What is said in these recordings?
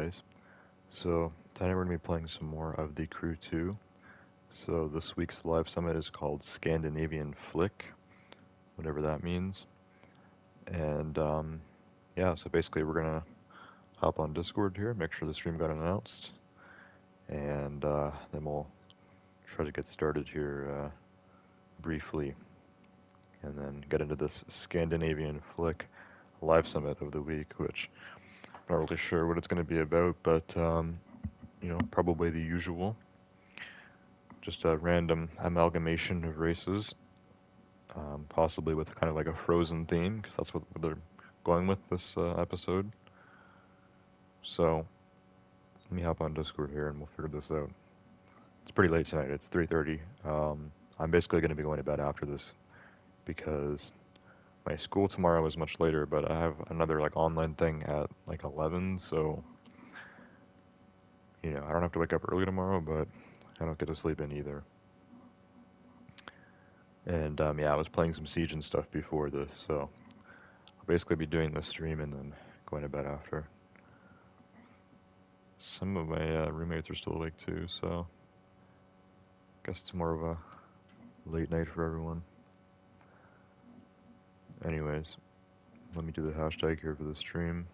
guys. So tonight we're going to be playing some more of The Crew 2. So this week's live summit is called Scandinavian Flick, whatever that means. And yeah, so basically we're going to hop on Discord here, make sure the stream got announced, and then we'll try to get started here briefly, and then get into this Scandinavian Flick live summit of the week, which I'm not really sure what it's going to be about, but probably the usual. Just a random amalgamation of races, possibly with kind of like a Frozen theme, because that's what they're going with this episode. So let me hop on Discord here and we'll figure this out. It's pretty late tonight. It's 3:30. I'm basically going to be going to bed after this because my school tomorrow is much later, but I have another like online thing at like 11, so I don't have to wake up early tomorrow, but I don't get to sleep in either. And yeah, I was playing some Siege and stuff before this, so I'll basically be doing this stream and then going to bed after. Some of my roommates are still awake too, so I guess it's more of a late night for everyone. Anyways, let me do the hashtag here for the stream.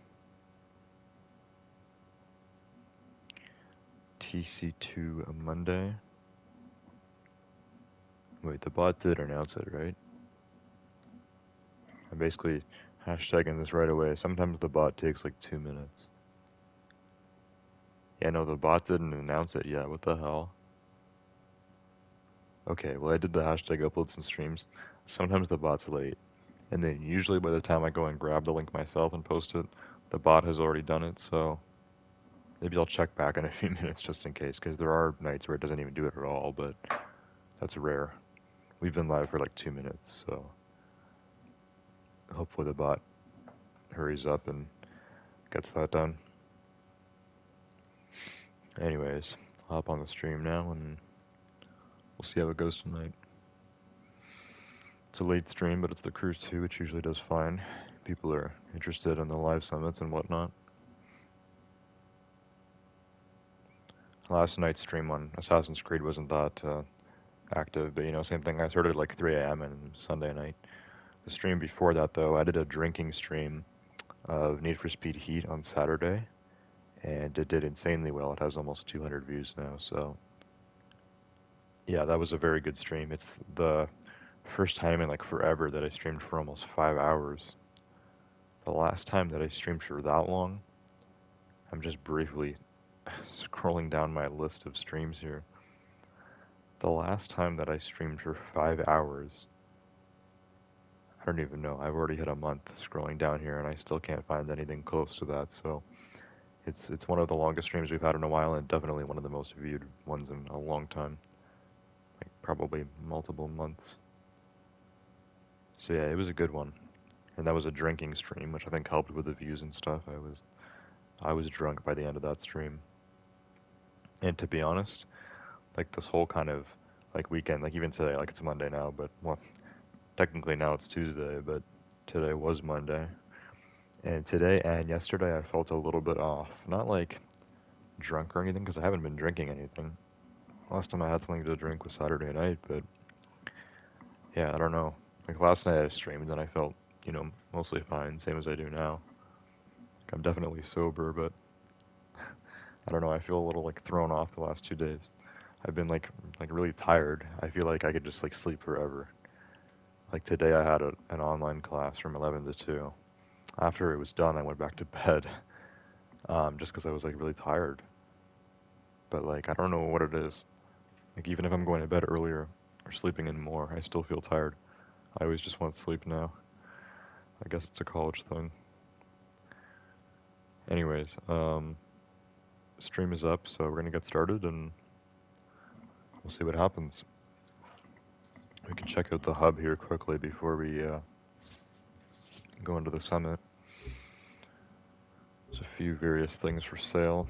TC2 Monday. Wait, the bot did announce it, right? I'm basically hashtagging this right away. Sometimes the bot takes like 2 minutes. Yeah, no, the bot didn't announce it yet. What the hell? Okay, well I did the hashtag uploads and streams. Sometimes the bot's late. And then usually by the time I go and grab the link myself and post it, the bot has already done it, so maybe I'll check back in a few minutes just in case, because there are nights where it doesn't even do it at all, but that's rare. We've been live for like 2 minutes, so hopefully the bot hurries up and gets that done. Anyways, I'll hop on the stream now and we'll see how it goes tonight. It's a late stream, but it's the Cruise 2, which usually does fine. People are interested in the live summits and whatnot. Last night's stream on Assassin's Creed wasn't that active, but same thing. I started at like 3 a.m. and Sunday night. The stream before that, though, I did a drinking stream of Need for Speed Heat on Saturday, and it did insanely well. It has almost 200 views now, so yeah, that was a very good stream. It's the first time in like forever that I streamed for almost 5 hours. The last time that I streamed for that long, I'm just briefly scrolling down my list of streams here. The last time that I streamed for 5 hours, I don't even know. I've already hit a month scrolling down here, and I still can't find anything close to that. So it's one of the longest streams we've had in a while, and definitely one of the most viewed ones in a long time, like probably multiple months. So yeah, it was a good one, and that was a drinking stream, which I think helped with the views and stuff. I was drunk by the end of that stream, and to be honest, like this whole kind of like weekend, like even today, like it's Monday now, but well, technically now it's Tuesday, but today was Monday. And today and yesterday I felt a little bit off. Not like drunk or anything, because I haven't been drinking anything. Last time I had something to drink was Saturday night, but yeah, I don't know. Like last night I streamed and I felt, mostly fine, same as I do now. Like I'm definitely sober, but I don't know, I feel a little like thrown off the last 2 days. I've been like really tired. I feel like I could just like sleep forever. Like today I had an online class from 11 to 2. After it was done, I went back to bed, just because I was like really tired. But like I don't know what it is. Like even if I'm going to bed earlier or sleeping in more, I still feel tired. I always just want to sleep now. I guess it's a college thing. Anyways, stream is up, so we're gonna get started and we'll see what happens. We can check out the hub here quickly before we go into the summit. There's a few various things for sale.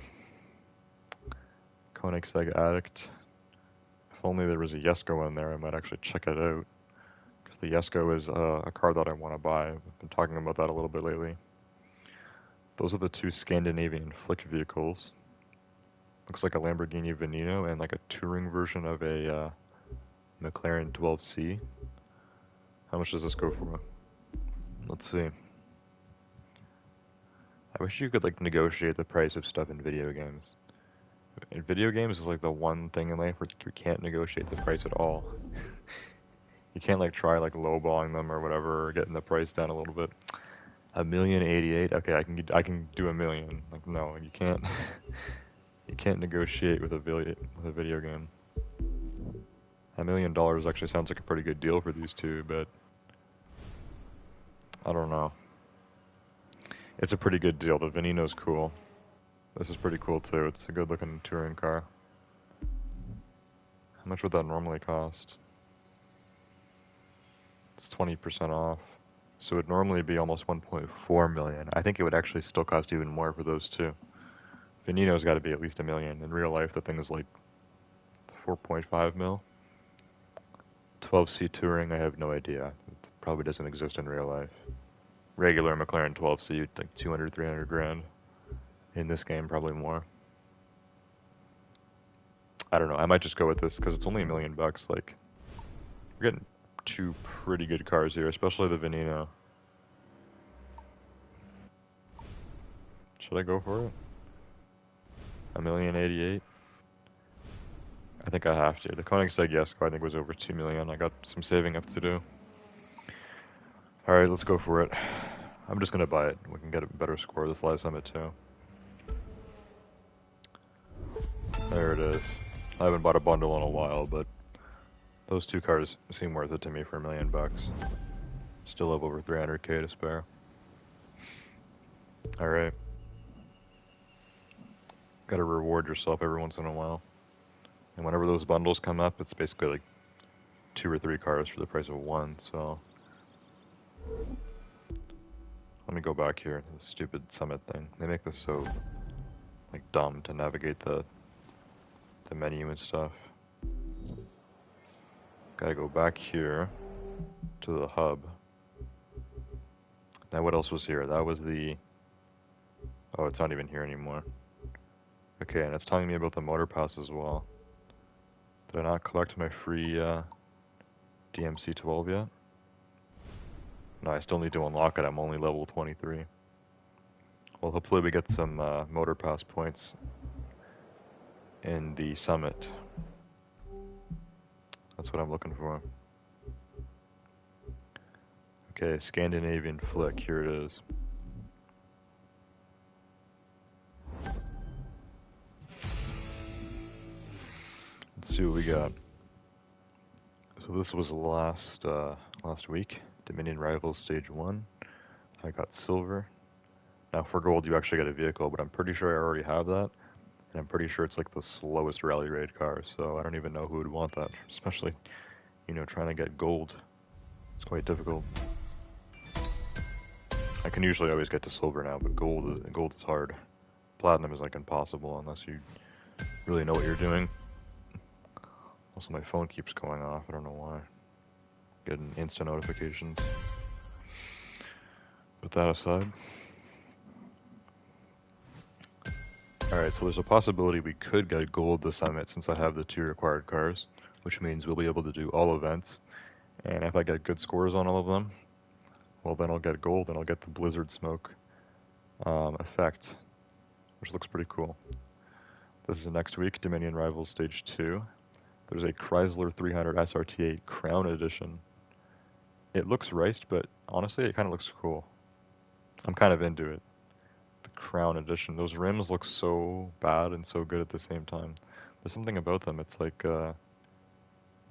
Koenigsegg Addict. If only there was a Jesko in there, I might actually check it out. Because the Jesko is a car that I want to buy. I've been talking about that a little bit lately. Those are the two Scandinavian flick vehicles. Looks like a Lamborghini Veneno and like a touring version of a McLaren 12C. How much does this go for? Let's see. I wish you could like negotiate the price of stuff in video games. In video games is like the one thing in life where you can't negotiate the price at all. You can't like try like lowballing them or whatever, or getting the price down a little bit. 1,088,000. Okay, I can do 1,000,000. Like no, you can't. You can't negotiate with a video game. $1,000,000 actually sounds like a pretty good deal for these two, but I don't know. It's a pretty good deal. The Veneno's cool. This is pretty cool too. It's a good looking touring car. How much would that normally cost? It's 20% off. So it would normally be almost 1.4 million. I think it would actually still cost even more for those two. Veneno's got to be at least 1,000,000. In real life, the thing is like 4.5 mil. 12C touring, I have no idea. It probably doesn't exist in real life. Regular McLaren 12C, like 200, 300 grand. In this game, probably more. I don't know. I might just go with this because it's only $1,000,000. Like, we're getting two pretty good cars here, especially the Veneno. Should I go for it? 1,088,000. I think I have to. The Koenigsegg Jesko I think was over 2 million. I got some saving up to do. All right, let's go for it. I'm just gonna buy it. We can get a better score this live summit too. There it is. I haven't bought a bundle in a while, but those two cars seem worth it to me for $1,000,000. Still have over 300k to spare. All right. Gotta reward yourself every once in a while. And whenever those bundles come up, it's basically like 2 or 3 cars for the price of 1, so... Let me go back here, this stupid summit thing. They make this so, like, dumb to navigate the menu and stuff. Gotta go back here to the hub. Now what else was here? That was the... Oh, it's not even here anymore. Okay, and it's telling me about the motor pass as well. Did I not collect my free DMC 12 yet? No, I still need to unlock it. I'm only level 23. Well, hopefully we get some motor pass points in the summit. That's what I'm looking for. Okay, Scandinavian flick. Here it is. Let's see what we got. So this was last week. Dominion Rivals Stage 1. I got silver. Now for gold you actually get a vehicle, but I'm pretty sure I already have that. And I'm pretty sure it's like the slowest rally raid car, so I don't even know who would want that. Especially, you know, trying to get gold. It's quite difficult. I can usually always get to silver now, but gold is hard. Platinum is like impossible unless you really know what you're doing. Also my phone keeps going off, I don't know why. Getting instant notifications. Put that aside. Alright, so there's a possibility we could get gold this summit since I have the 2 required cars, which means we'll be able to do all events. And if I get good scores on all of them, well then I'll get gold and I'll get the blizzard smoke effect, which looks pretty cool. This is next week, Dominion Rivals Stage 2. There's a Chrysler 300 SRT8 Crown Edition. It looks raced, but honestly it kind of looks cool. I'm kind of into it. The Crown Edition. Those rims look so bad and so good at the same time. There's something about them. It's like, yeah,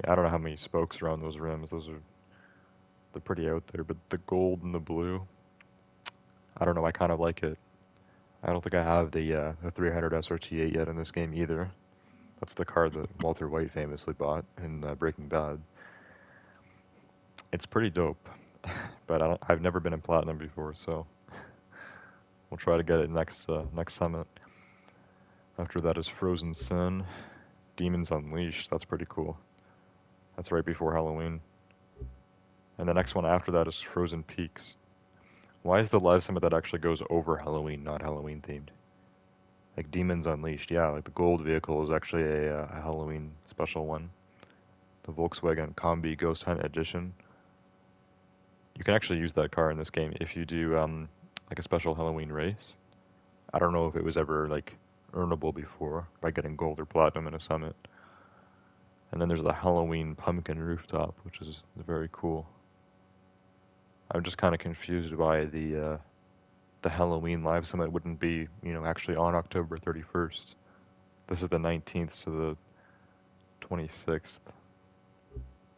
I don't know how many spokes are on those rims. They're pretty out there. But the gold and the blue, I don't know. I kind of like it. I don't think I have the 300 SRT8 yet in this game either. That's the car that Walter White famously bought in Breaking Bad. It's pretty dope, but I've never been in Platinum before, so we'll try to get it next summit. After that is Frozen Sin, Demons Unleashed. That's pretty cool. That's right before Halloween. And the next one after that is Frozen Peaks. Why is the live summit that actually goes over Halloween not Halloween themed? Like Demons Unleashed, yeah, like the gold vehicle is actually a Halloween special one. The Volkswagen Combi Ghost Hunt Edition. You can actually use that car in this game if you do like a special Halloween race. I don't know if it was ever like earnable before by getting gold or platinum in a summit. And then there's the Halloween Pumpkin Rooftop, which is very cool. I'm just kind of confused why the Halloween live summit wouldn't be, you know, actually on October 31st. This is the 19th to the 26th.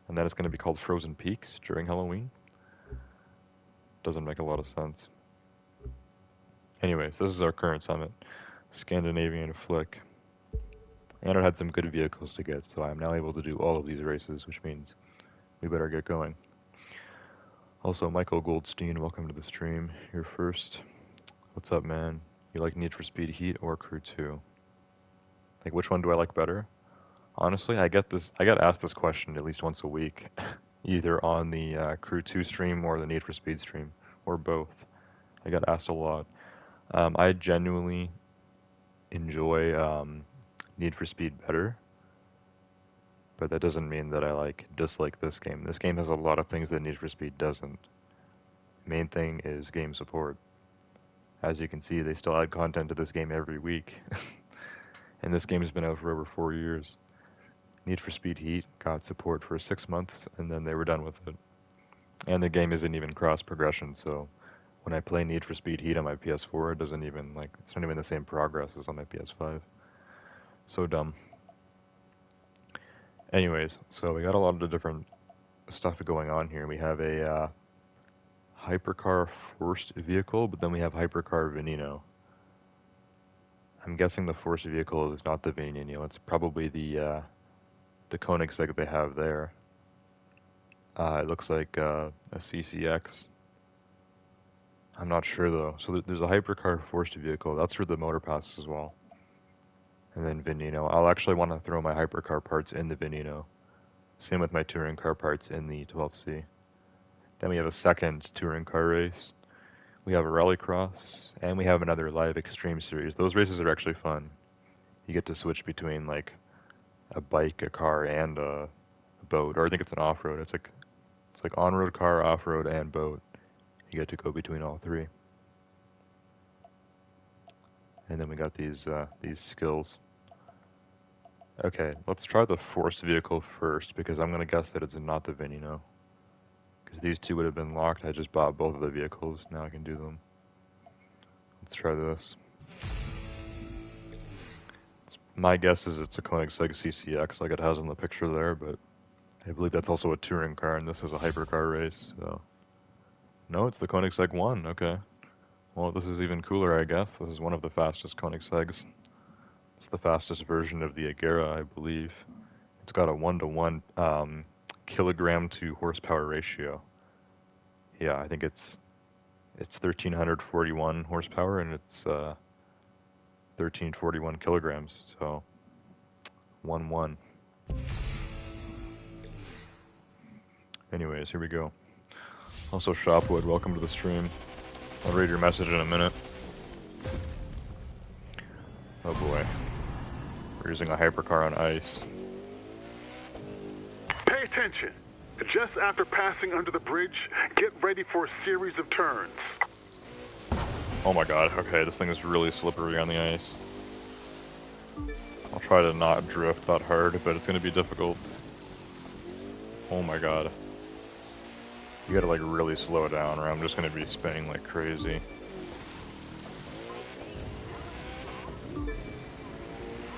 And then it's going to be called Frozen Peaks during Halloween. Doesn't make a lot of sense. Anyways, this is our current summit, Scandinavian Flick. And it had some good vehicles to get, so I'm now able to do all of these races, which means we better get going. Also, Michael Goldstein, welcome to the stream. You're first. What's up, man? You like Need for Speed Heat or Crew 2? Like, which one do I like better? Honestly, I get asked this question at least once a week, either on the Crew 2 stream or the Need for Speed stream, or both. I get asked a lot. I genuinely enjoy Need for Speed better, but that doesn't mean that I dislike this game. This game has a lot of things that Need for Speed doesn't. Main thing is game support. As you can see, they still add content to this game every week. And this game has been out for over 4 years. Need for Speed Heat got support for 6 months, and then they were done with it. And the game isn't even cross-progression, so when I play Need for Speed Heat on my PS4, it doesn't even, it's not even the same progress as on my PS5. So dumb. Anyways, so we got a lot of different stuff going on here. We have a hypercar forced vehicle, but then we have hypercar Veneno. I'm guessing the forced vehicle is not the Veneno. It's probably the Koenigsegg they have there. It looks like a CCX. I'm not sure though. So there's a hypercar forced vehicle. That's for the motor pass as well. And then Veneno. I'll actually want to throw my hypercar parts in the Veneno. Same with my touring car parts in the 12C. Then we have a second touring car race. We have a rallycross, and we have another live extreme series. Those races are actually fun. You get to switch between like a bike, a car, and a boat, or I think it's an off-road. It's like on-road car, off-road, and boat. You get to go between all three. And then we got these skills. Okay, let's try the forced vehicle first, because I'm gonna guess that it's not the Veneno. Because these two would have been locked. I just bought both of the vehicles. Now I can do them. Let's try this. My guess is it's a Koenigsegg CCX, like it has in the picture there, but I believe that's also a touring car, and this is a hypercar race. So, no, it's the Koenigsegg 1. Okay. Well, this is even cooler, I guess. This is one of the fastest Koenigseggs. It's the fastest version of the Agera, I believe. It's got a 1-to-1 kilogram to horsepower ratio. Yeah, I think it's 1,341 horsepower, and it's 1,341 kilograms. So 1-1. Anyways, here we go. Also, Shopwood, welcome to the stream. I'll read your message in a minute. Oh boy. We're using a hypercar on ice. Pay attention. Just after passing under the bridge, get ready for a series of turns. Oh my god, okay, this thing is really slippery on the ice. I'll try to not drift that hard, but it's gonna be difficult. Oh my god. You gotta really slow down, or I'm just gonna be spinning like crazy.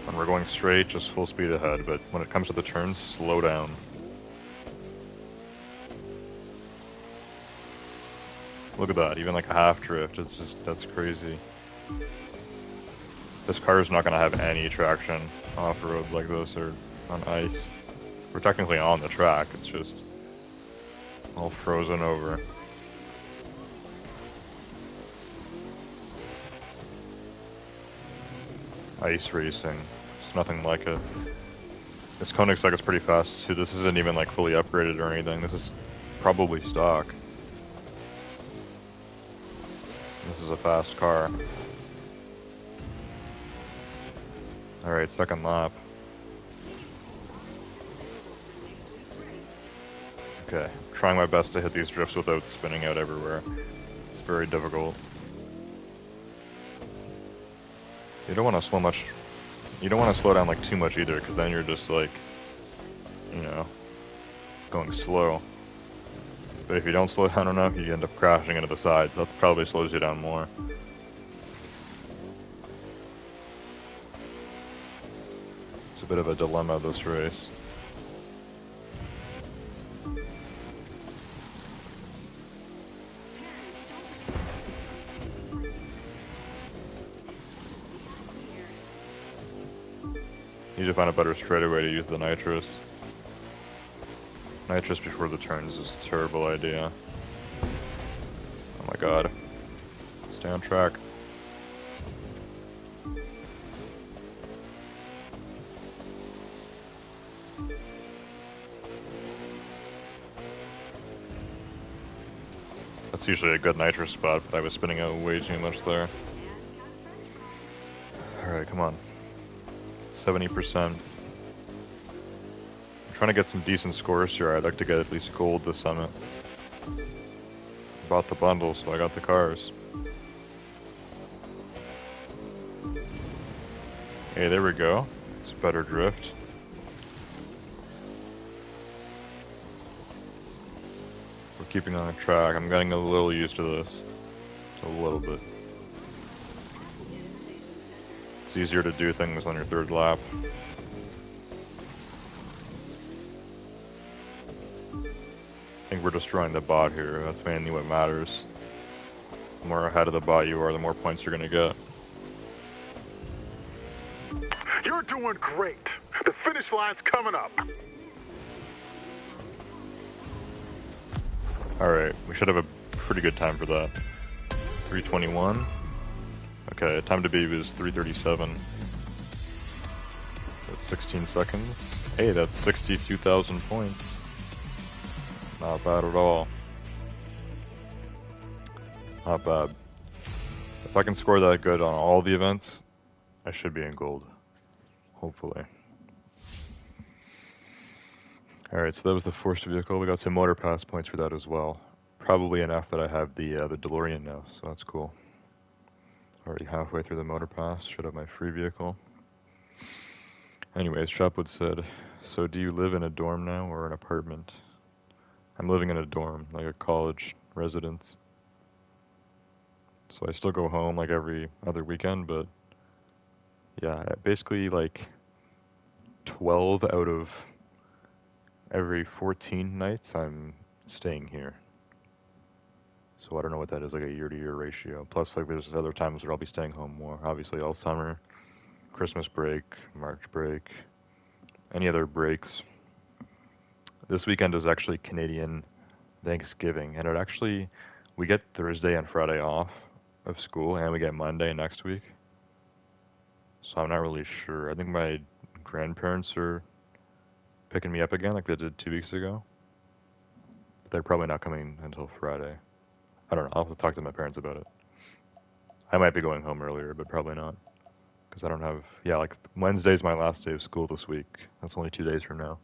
When we're going straight, just full speed ahead, but when it comes to the turns, slow down. Look at that, even like a half drift, that's crazy. This car is not gonna have any traction off-road like this or on ice. We're technically on the track, it's just all frozen over. Ice racing, it's nothing like it. This Koenigsegg is pretty fast too. This isn't even fully upgraded or anything. This is probably stock. This is a fast car. Alright, second lap. Okay, trying my best to hit these drifts without spinning out everywhere. It's very difficult. You don't want to slow much. You don't want to slow down like too much either, because then you're just like, you know, going slow. But if you don't slow down enough, you end up crashing into the sides. That probably slows you down more. It's a bit of a dilemma, this race. Need to find a better straightaway to use the nitrous. Nitrous before the turns is a terrible idea. Oh my god. Stay on track. That's usually a good nitrous spot, but I was spinning out way too much there. Alright, come on. 70%. I'm trying to get some decent scores here. I'd like to get at least gold this summit. Bought the bundle, so I got the cars. Hey, there we go. It's better drift. We're keeping on track. I'm getting a little used to this. Just a little bit. It's easier to do things on your third lap. I think we're destroying the bot here. That's mainly what matters. The more ahead of the bot you are, the more points you're gonna get. You're doing great. The finish line's coming up. Alright, we should have a pretty good time for that. 3:21. Okay, time to beat was 3:37. That's 16 seconds. Hey, that's 62,000 points. Not bad at all. Not bad. If I can score that good on all the events, I should be in gold. Hopefully. Alright, so that was the forced vehicle. We got some motor pass points for that as well. Probably enough that I have the DeLorean now, so that's cool. Already halfway through the motor pass. Should have my free vehicle. Anyways, Shopwood said, so do you live in a dorm now or an apartment? I'm living in a dorm, like a college residence. So I still go home like every other weekend, but yeah, basically like 12 out of every 14 nights I'm staying here. So I don't know what that is, like a year-to-year ratio. Plus, like, there's other times where I'll be staying home more. Obviously, all summer, Christmas break, March break, any other breaks. This weekend is actually Canadian Thanksgiving, and we get Thursday and Friday off of school, and we get Monday next week. So I'm not really sure. I think my grandparents are picking me up again, like they did 2 weeks ago. But they're probably not coming until Friday. I don't know. I'll have to talk to my parents about it. I might be going home earlier, but probably not. Because I don't have... Yeah, like, Wednesday's my last day of school this week. That's only 2 days from now.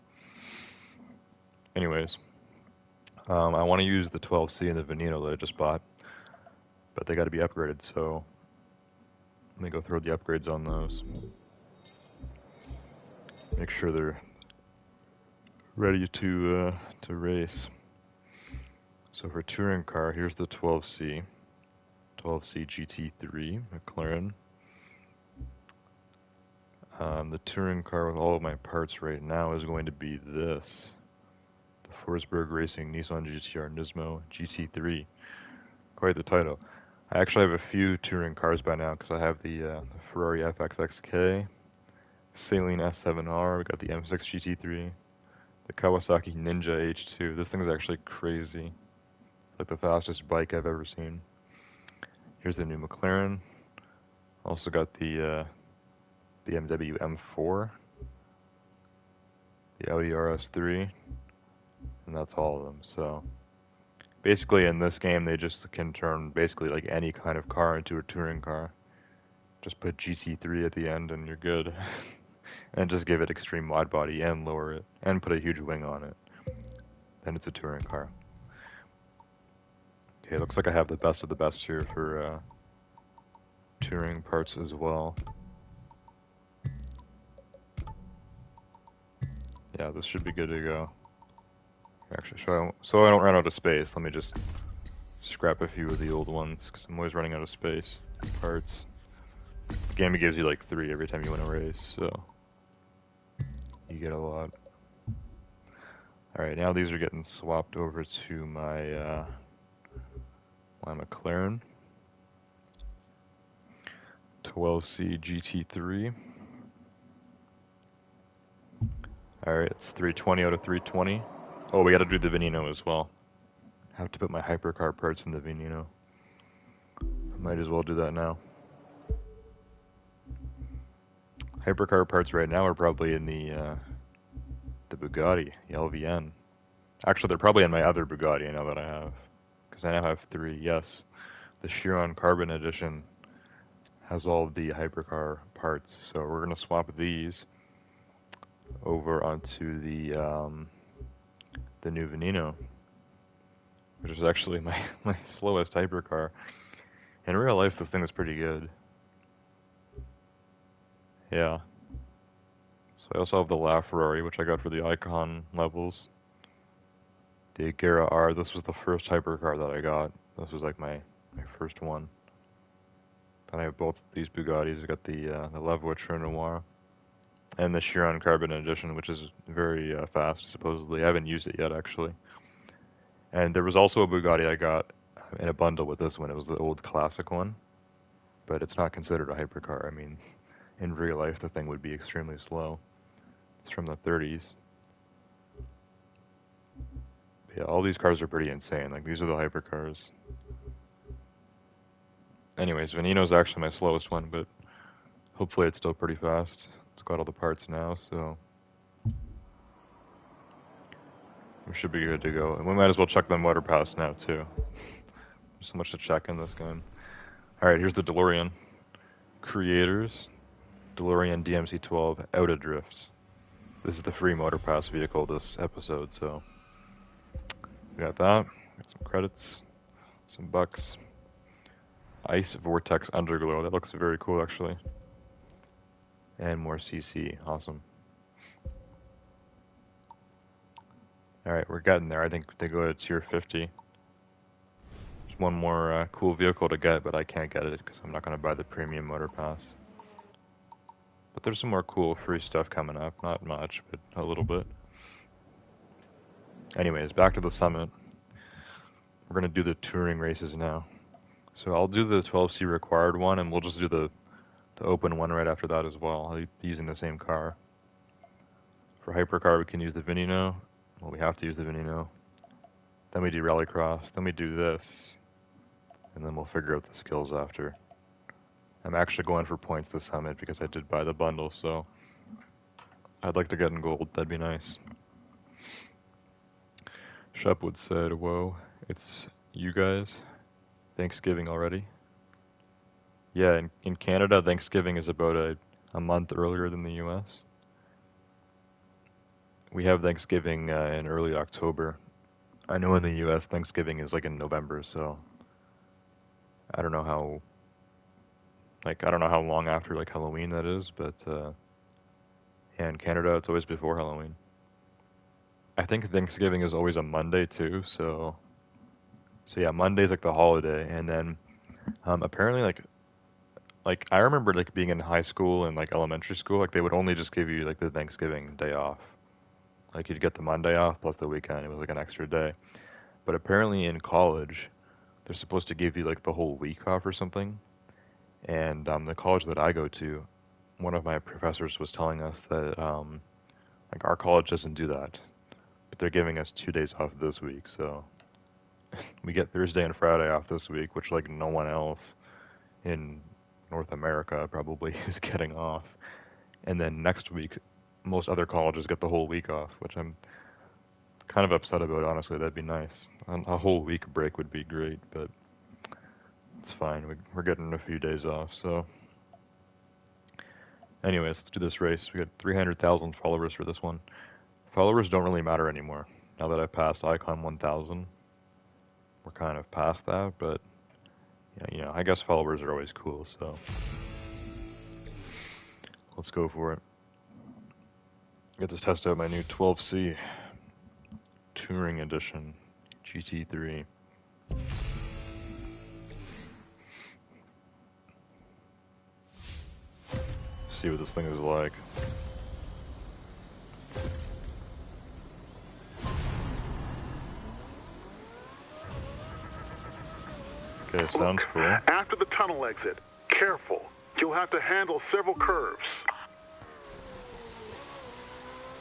Anyways. I want to use the 12C and the Veneno that I just bought. But they got to be upgraded, so... Let me go throw the upgrades on those. Make sure they're ready to race. So for touring car, here's the 12C. 12C GT3 McLaren. The touring car with all of my parts right now is going to be this. The Forsberg Racing Nissan GTR Nismo GT3. Quite the title. I actually have a few touring cars by now because I have the Ferrari FXXK, Saleen S7R, we got the M6 GT3, the Kawasaki Ninja H2. This thing is actually crazy. Like the fastest bike I've ever seen. Here's the new McLaren. Also got the BMW M4, the Audi RS3, and that's all of them. So Basically, in this game, they just can turn basically like any kind of car into a touring car. Just put GT3 at the end and you're good. And just give it extreme wide body and lower it and put a huge wing on it. Then it's a touring car. Okay, looks like I have the best of the best here for touring parts as well. Yeah, this should be good to go. Actually, so I don't run out of space, let me just scrap a few of the old ones, because I'm always running out of space. Parts. The game gives you like 3 every time you win a race, so you get a lot. Alright, now these are getting swapped over to my McLaren 12C GT3. Alright, it's 320 out of 320. Oh, we gotta do the Veneno as well. I have to put my hypercar parts in the Veneno. Might as well do that now. Hypercar parts right now are probably in the Bugatti, the LVN. Actually, they're probably in my other Bugatti now that I have. Because I now have 3, yes. The Chiron Carbon Edition has all of the hypercar parts. So we're going to swap these over onto the new Veneno, which is actually my slowest hypercar. In real life, this thing is pretty good. Yeah. So I also have the LaFerrari, which I got for the Icon levels. The Agera R, this was the first hypercar that I got. This was like my first one. Then I have both these Bugattis. I got the Levoiture Noir and the Chiron Carbon Edition, which is very fast, supposedly. I haven't used it yet, actually. And there was also a Bugatti I got in a bundle with this one. It was the old classic one, but it's not considered a hypercar. I mean, in real life, the thing would be extremely slow. It's from the 30s. But yeah, all these cars are pretty insane. Like, these are the hypercars. Anyways, Veneno's actually my slowest one, but hopefully it's still pretty fast. It's got all the parts now, so we should be good to go. And we might as well check the motor pass now, too. There's so much to check in this game. Alright, here's the DeLorean. Creators. DeLorean DMC-12 Out of Drift. This is the free motor pass vehicle this episode, so we got that. Got some credits, some bucks. Ice Vortex Underglow. That looks very cool, actually. And more CC. Awesome. Alright, we're getting there. I think they go to tier 50. There's one more cool vehicle to get, but I can't get it because I'm not going to buy the premium motor pass. But there's some more cool free stuff coming up. Not much, but a little bit. Anyways, back to the summit. We're going to do the touring races now. So I'll do the 12C required one, and we'll just do the open one right after that as well. I'll be using the same car. For hypercar, we can use the Veneno. Well, we have to use the Veneno. Then we do Rallycross. Then we do this. And then we'll figure out the skills after. I'm actually going for points this summit because I did buy the bundle, so I'd like to get in gold. That'd be nice. Shepwood said, whoa, it's you guys? Thanksgiving already? Yeah, in Canada, Thanksgiving is about a month earlier than the US. We have Thanksgiving in early October. I know in the US, Thanksgiving is like in November, so I don't know how, like, I don't know how long after, like, Halloween that is, but yeah, in Canada, it's always before Halloween. I think Thanksgiving is always a Monday, too, so yeah, Monday's like the holiday, and then apparently, like I remember like being in high school and like elementary school, like they would only just give you like the Thanksgiving day off. Like you'd get the Monday off plus the weekend. It was like an extra day. But apparently in college, they're supposed to give you like the whole week off or something. And the college that I go to, one of my professors was telling us that like our college doesn't do that, but they're giving us 2 days off this week. So we get Thursday and Friday off this week, which like no one else in North America probably is getting off. And then next week, most other colleges get the whole week off, which I'm kind of upset about it, honestly. That'd be nice. A whole week break would be great, but it's fine. We're getting a few days off, so. Anyways, let's do this race. We got 300,000 followers for this one. Followers don't really matter anymore. Now that I've passed Icon 1000, we're kind of past that, but yeah, I guess followers are always cool, so let's go for it. Get to test out my new 12C Touring Edition GT3. See what this thing is like. Okay, sounds cool. After the tunnel exit, careful. You'll have to handle several curves.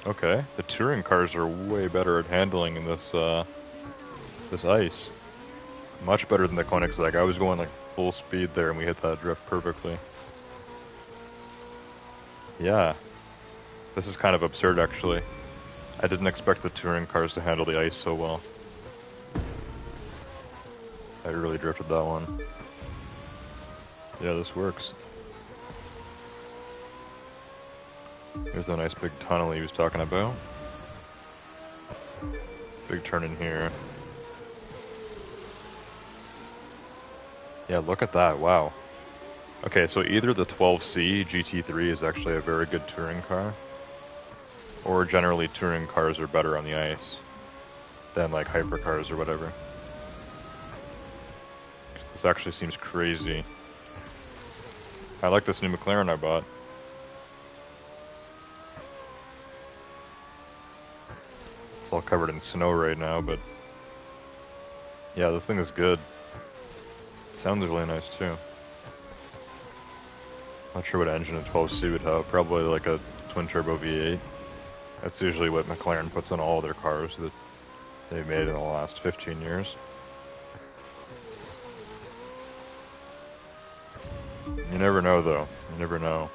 Okay, the touring cars are way better at handling in this this ice. Much better than the Koenigsegg. I was going like full speed there and we hit that drift perfectly. Yeah, this is kind of absurd actually. I didn't expect the touring cars to handle the ice so well. I really drifted that one. Yeah, this works. There's the nice big tunnel he was talking about. Big turn in here. Yeah, look at that, wow. Okay, so either the 12C GT3 is actually a very good touring car, or generally touring cars are better on the ice than like hypercars or whatever. This actually seems crazy. I like this new McLaren I bought. It's all covered in snow right now, but yeah, this thing is good. It sounds really nice too. Not sure what engine a 12C would have. Probably like a twin turbo V8. That's usually what McLaren puts on all their cars that they've made in the last 15 years. You never know though. You never know.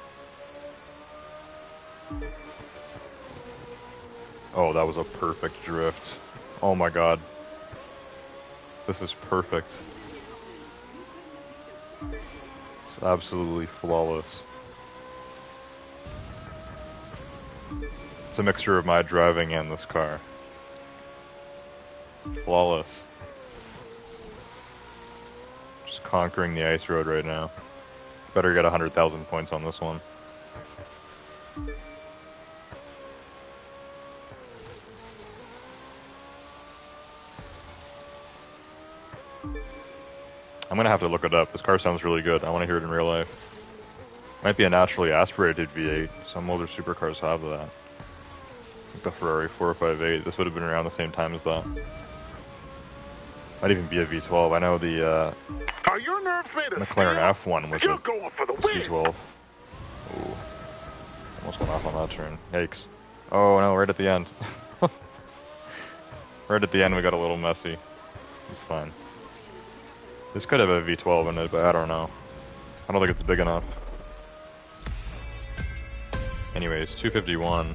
Oh, that was a perfect drift. Oh my god. This is perfect. It's absolutely flawless. It's a mixture of my driving and this car. Flawless. Just conquering the ice road right now. Better get 100,000 points on this one. I'm gonna have to look it up. This car sounds really good. I want to hear it in real life. Might be a naturally aspirated V8. Some older supercars have that. I think the Ferrari 458. This would have been around the same time as that. Might even be a V12. I know the Are your nerves made of McLaren steel? F1 was You're a going for the win. V12. Ooh. Almost went off on that turn. Yikes. Oh no, right at the end. Right at the end we got a little messy. It's fine. This could have a V12 in it, but I don't know. I don't think it's big enough. Anyways, 251.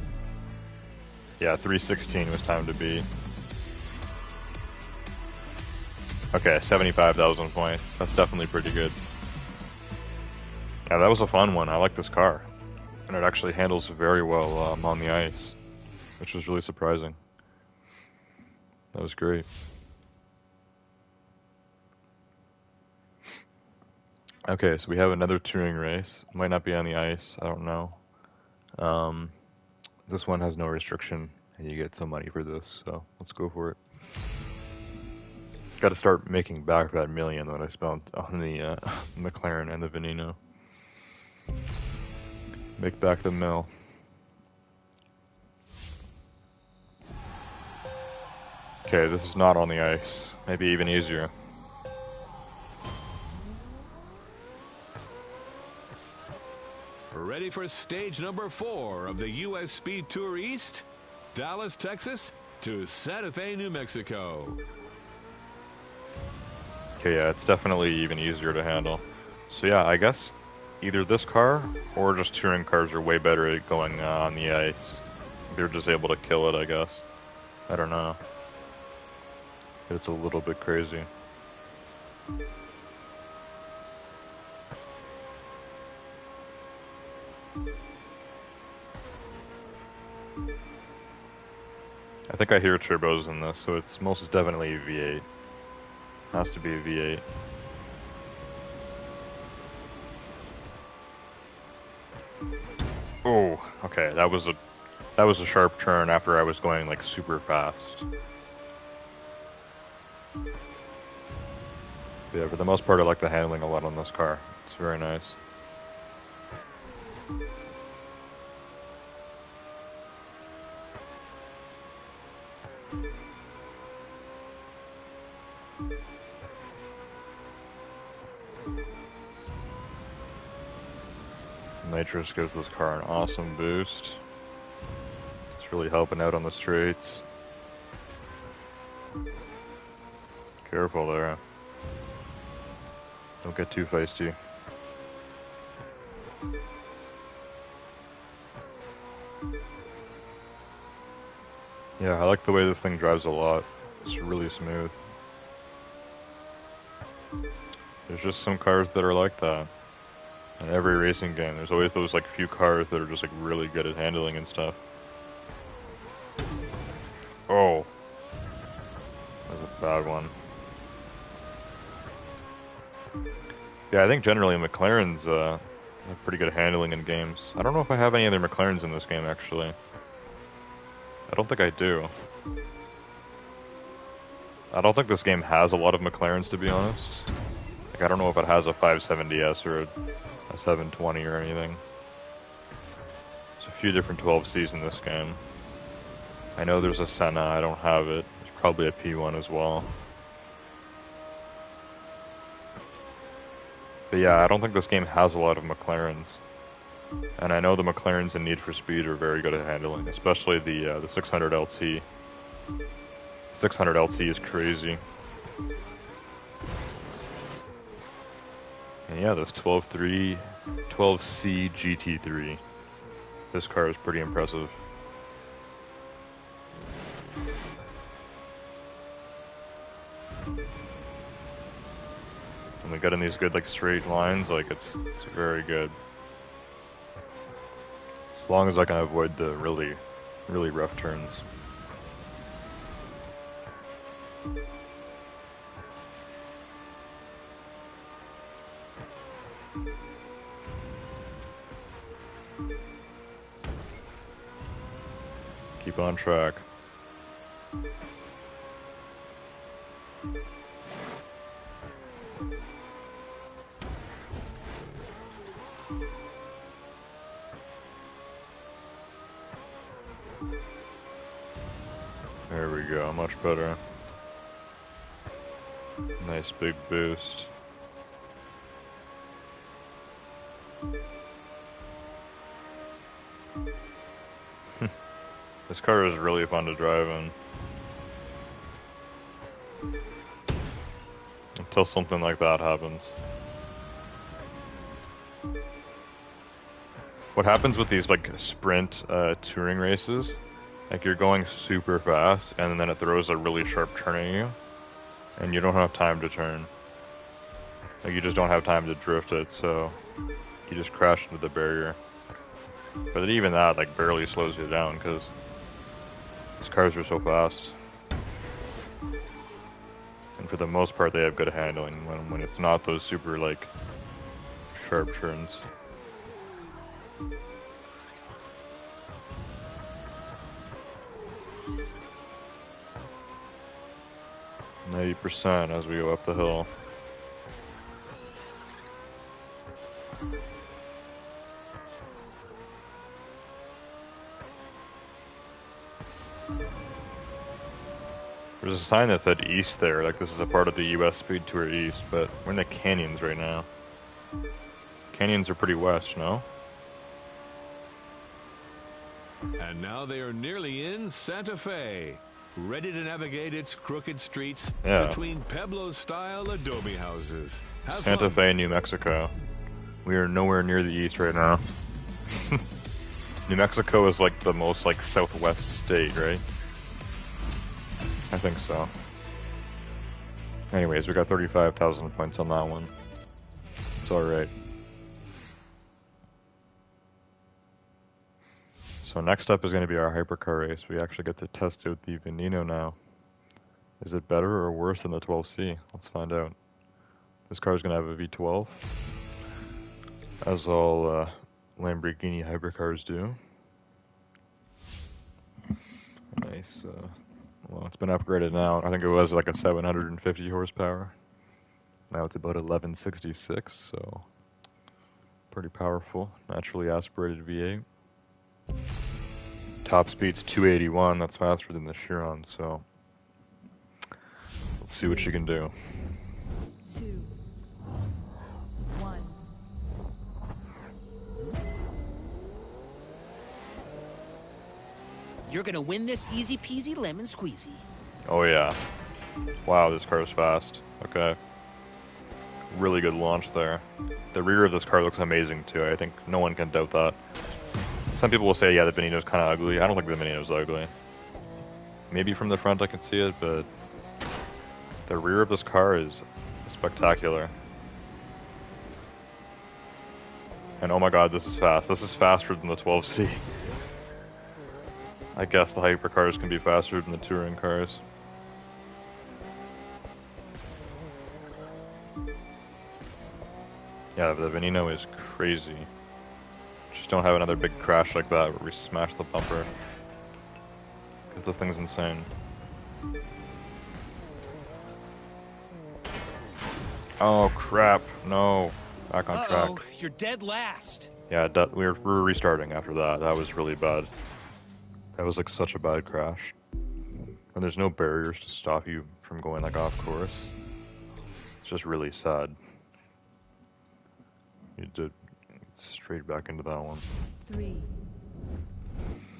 Yeah, 316 was time to beat. Okay, 75,000 points. That's definitely pretty good. Yeah, that was a fun one. I like this car. And it actually handles very well on the ice, which was really surprising. That was great. Okay, so we have another touring race. Might not be on the ice, I don't know. This one has no restriction, and you get some money for this, so let's go for it. Got to start making back that million that I spent on the McLaren and the Veneno. Make back the mill. Okay, this is not on the ice. Maybe even easier. Ready for stage number 4 of the U.S. Speed Tour East? Dallas, Texas to Santa Fe, New Mexico. Okay, yeah, it's definitely even easier to handle. So yeah, I guess either this car or just touring cars are way better at going on the ice. They're just able to kill it, I guess. I don't know. It's a little bit crazy. I think I hear turbos in this, so it's most definitely a V8. Has to be a V8. Oh, okay, that was a sharp turn after I was going like super fast. Yeah, for the most part I like the handling a lot on this car. It's very nice. Nitrous gives this car an awesome boost. It's really helping out on the straights. Careful there. Don't get too feisty. Yeah, I like the way this thing drives a lot. It's really smooth. There's just some cars that are like that. In every racing game, there's always those like few cars that are just like really good at handling and stuff. Oh. That was a bad one. Yeah, I think generally McLarens have pretty good handling in games. I don't know if I have any other McLarens in this game, actually. I don't think I do. I don't think this game has a lot of McLarens, to be honest. Like, I don't know if it has a 570S or a 720 or anything. There's a few different 12Cs in this game. I know there's a Senna, I don't have it. There's probably a P1 as well. But yeah, I don't think this game has a lot of McLarens. And I know the McLarens in Need for Speed are very good at handling, especially the 600 LT. 600 LT is crazy. And yeah, this 12C GT3. This car is pretty impressive. When we get in these good like straight lines, like it's very good. As long as I can avoid the really rough turns. Keep on track. There we go, much better. Nice big boost. This car is really fun to drive in. Until something like that happens. What happens with these like sprint touring races, like you're going super fast and then it throws a really sharp turn at you and you don't have time to turn. Like you just don't have time to drift it, so you just crash into the barrier. But even that like barely slows you down because these cars are so fast. And for the most part they have good handling when it's not those super like sharp turns. 90% as we go up the hill. There's a sign that said East there, like this is a part of the US Speed Tour East, but we're in the canyons right now. Canyons are pretty west, no? And now they are nearly in Santa Fe, ready to navigate its crooked streets between Pueblo-style adobe houses. Have Santa fun. Fe, New Mexico. We are nowhere near the east right now. New Mexico is like the most like southwest state, right? I think so. Anyways, we got 35,000 points on that one. It's alright. So next up is going to be our hypercar race. We actually get to test out the Veneno now. Is it better or worse than the 12C? Let's find out. This car is going to have a V12, as all Lamborghini hypercars do. Nice. Well, it's been upgraded now. I think it was like a 750 horsepower. Now it's about 1166, so pretty powerful. Naturally aspirated V8. Top speed's 281. That's faster than the Chiron, so let's see what you can do. 2, 1. You're gonna win this easy peasy lemon squeezy. Oh yeah. Wow, this car is fast. Okay. Really good launch there. The rear of this car looks amazing too. I think no one can doubt that. Some people will say, yeah, the Veneno's kind of ugly. I don't think the Veneno's ugly. Maybe from the front I can see it, but the rear of this car is spectacular. And oh my god, this is fast. This is faster than the 12C. I guess the hypercars can be faster than the touring cars. Yeah, the Veneno is crazy. Just don't have another big crash like that where we smash the bumper. Because this thing's insane. Oh crap, no. Back on track. You're dead last. Yeah, we're restarting after that. That was really bad. That was like such a bad crash. And there's no barriers to stop you from going like off course. It's just really sad. You did straight back into that one. 3,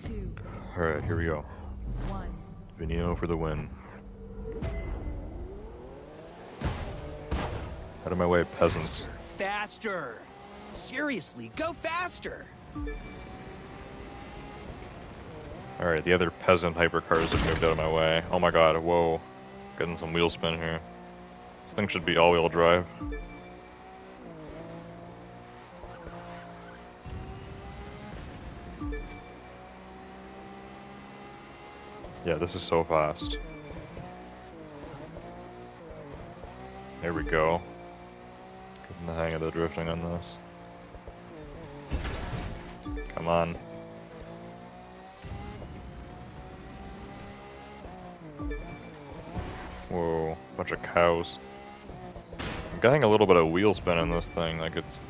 2, Alright, here we go. 1. Veneno for the win. Out of my way, peasants. Faster! Seriously, go faster! Alright, the other peasant hypercars have moved out of my way. Oh my god, whoa. Getting some wheel spin here. This thing should be all-wheel drive. Yeah, this is so fast. There we go. Getting the hang of the drifting on this. Come on. Whoa, bunch of cows. I'm getting a little bit of wheel spin in this thing, like it's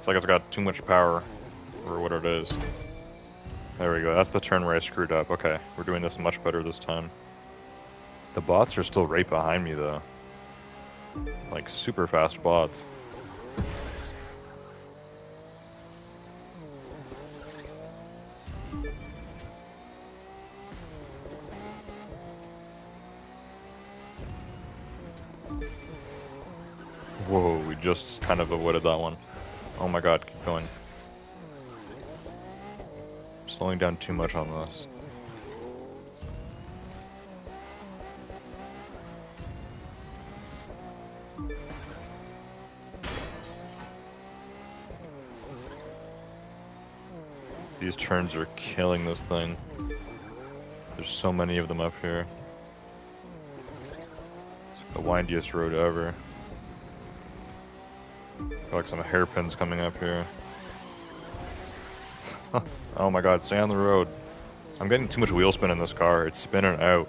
like it's got too much power for what it is. There we go, that's the turn where I screwed up. Okay, we're doing this much better this time. The bots are still right behind me though. Like super fast bots. Whoa, we just kind of avoided that one. Oh my god, keep going. Slowing down too much on this. These turns are killing this thing. There's so many of them up here. It's the windiest road ever. Got like some hairpins coming up here. Oh my god, stay on the road. I'm getting too much wheel spin in this car. It's spinning out.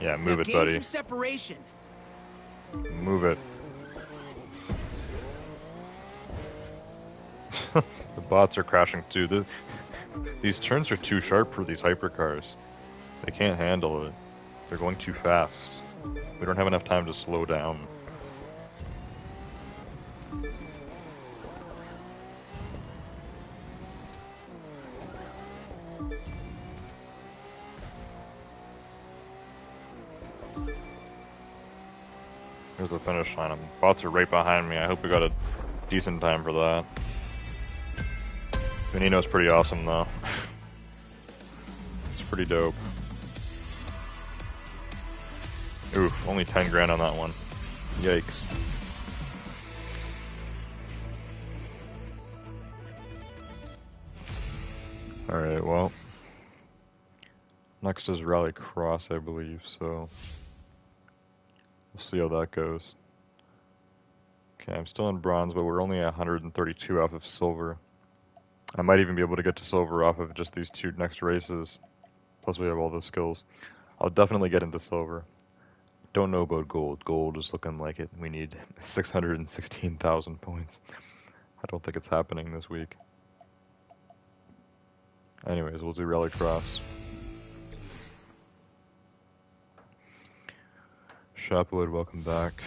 Yeah, move it, buddy. Some separation. Move it. The bots are crashing too. These turns are too sharp for these hypercars. They can't handle it. They're going too fast. We don't have enough time to slow down. Here's the finish line. Bots are right behind me. I hope we got a decent time for that. Veneno's pretty awesome though. pretty dope. Oof, only 10 grand on that one. Yikes. Alright, well. Next is Rally Cross, I believe, so we'll see how that goes. Okay, I'm still in bronze, but we're only 132 off of silver. I might even be able to get to silver off of just these 2 next races. Plus we have all the skills. I'll definitely get into silver. Don't know about gold. Gold is looking like it. We need 616,000 points. I don't think it's happening this week. Anyways, we'll do Rallycross. Shopwood, welcome back.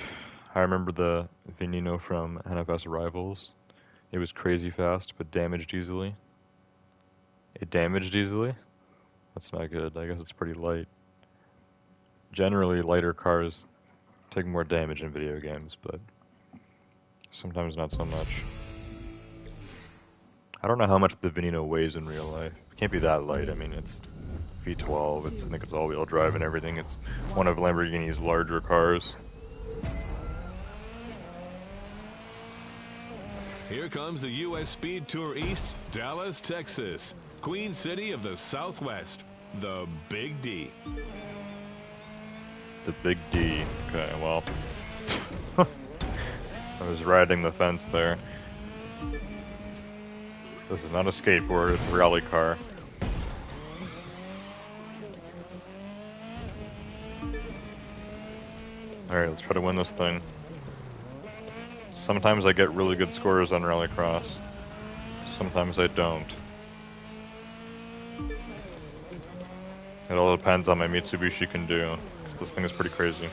I remember the Veneno from NFS Rivals. It was crazy fast, but damaged easily. It damaged easily? That's not good. I guess it's pretty light. Generally, lighter cars take more damage in video games, but sometimes not so much. I don't know how much the Veneno weighs in real life. It can't be that light. I mean, it's V12. I think it's all-wheel drive and everything. It's one of Lamborghini's larger cars. Here comes the U.S. Speed Tour East, Dallas, Texas. Queen City of the Southwest. The Big D. The Big D. Okay, well. I was riding the fence there. This is not a skateboard, it's a rally car. Alright, let's try to win this thing. Sometimes I get really good scores on Rallycross. Sometimes I don't. It all depends on my Mitsubishi can do. This thing is pretty crazy.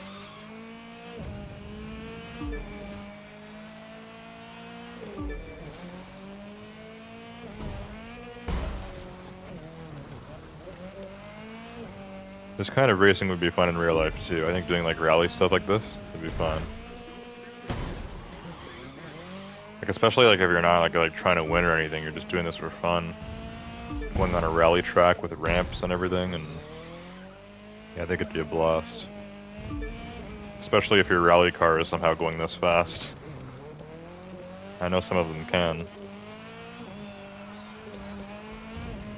This kind of racing would be fun in real life too. I think doing like rally stuff like this would be fun. Like especially like if you're not like trying to win or anything, you're just doing this for fun. Going on a rally track with ramps and everything, and yeah, I think it'd be a blast. Especially if your rally car is somehow going this fast. I know some of them can.